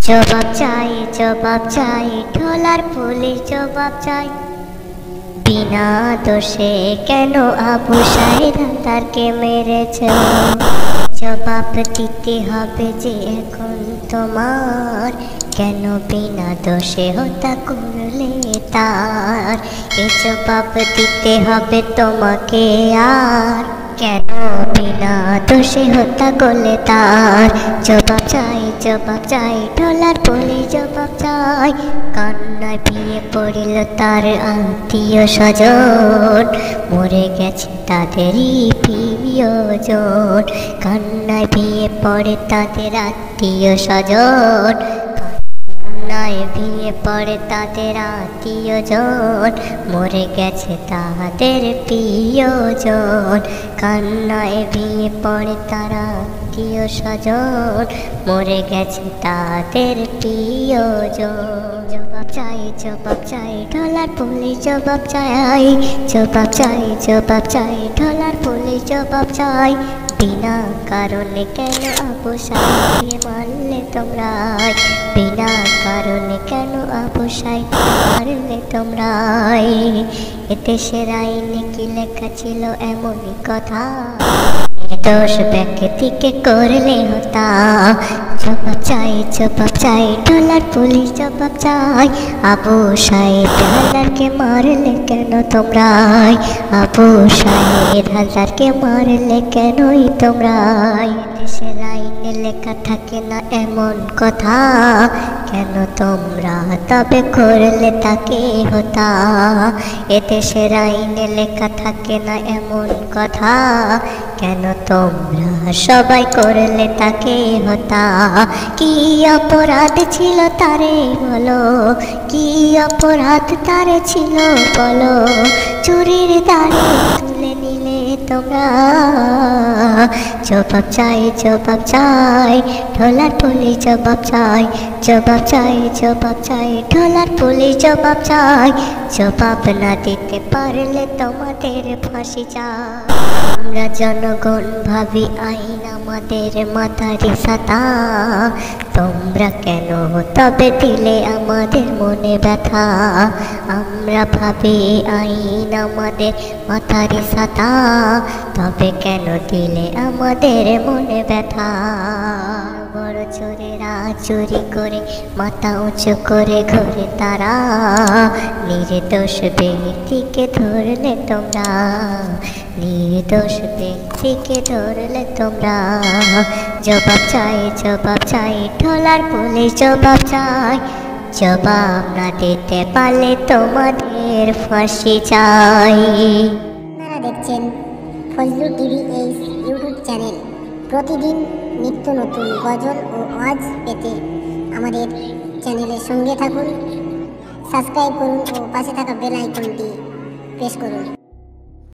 জবাব চাই, জবাব চাই, ঢোলার পুলিশ জবাব চাই। বিনা দোষে কেন আবু সাঈদ হায়দারকে মেরেছে? জবাব দিতে হবে যে এখন তোমার, কেন বিনা দোষে হত্যা করলে তার। এ জবাব দিতে হবে তোমাকে, আর কেন বিনা দোষে হত্যা করলে তার। জবাব চাই, জবাব চাই, ঢোলার পুলিশ জবাব চাই। কান্নায় ভিড়ে পড়িল তার আত্মীয় স্বজন, মরে গেছে তাদেরই প্রিয়জন। কান্নায় ভিড়ে পড়ে তাদের আত্মীয় স্বজন, কান্নায় ভিড়ে পড়ে তাদের আত্মীয়জন, মরে গেছে তাদের প্রিয়জন। কান্নায় ভিড়ে পড়ে তারা আত্মীয় স্বজন, মরে গেছে তাদের প্রিয়জন। জবাব চাই, জবাব চাই, ঢোলার পুলিশ জবাব চাই। জবাব চাই, জবাব চাই, ঢোলার পুলিশ জবাব চাই। বিনা কারণে কেন আবু সাঈদকে মারলে তোমরা? বিনা কারণে কেন আবু সাঈদকে মারলে তোমরা? এদেশের আইনে কি লেখা ছিল এমনই কথা? দোষ ব্যক্তিকে করলে হত্যা। জবাব চাই, জবাব চাই, ঢোলার পুলিশ জবাব চাই। আবু সাঈদ হায়দারকে মারলে কেন তোমরা? আবু সাঈদ হায়দারকে মারলে কেনই তোমরা? দেশের আইনে লেখা থাকে না এমন কথা, কেন তোমরা তবে করলে তাকে হত্যা? এদেশের আইনে লেখা থাকে না এমন কথা, কেন তোমরা সবাই করলে তাকে হত্যা? কি অপরাধ ছিল তারে বলো, কি অপরাধ তারে ছিল বলো? চুরির দাড়ি তুলে নিলে তোমরা। জবাব চাই, জবাব চাই, ঢোলার পুলিশ জবাব চাই। জবাব চাই, জবাব চাই, ঢোলার পুলিশ জবাব চাই। জবাব না দিতে পারলে তোমাদের ফাঁসি চাই। আমরা জনগণ ভাবি আইন আমাদের মাথারই ছাতা, তোমরা কেন তবে দিলে আমাদের মনে ব্যথা? আমরা ভাবি আইন আমাদের মাথারই ছাতা, তবে কেন দিলে আমাদের মনে ব্যথা? বড় চোরেরা চুরি করে মাথা উঁচু করে ঘুরে তারা, নির্দোষ ব্যক্তিকে ধরলে তোমরা। নির্দোষ ব্যক্তিকে ধরলে তোমরা। জবাব চাই, জবাব চাই, ঢোলার পুলিশ জবাব চাই। জবাব না দিতে পারলে তোমাদের ফাঁসি চাই। আপনারা দেখছেন Fazlu TV H YouTube channel. প্রতিদিন নিত্য নতুন গজল ও ওয়াজ পেতে আমাদের চ্যানেলের সঙ্গে থাকুন, সাবস্ক্রাইব করুন ও পাশে থাকা বেল আইকনটি প্রেস করুন।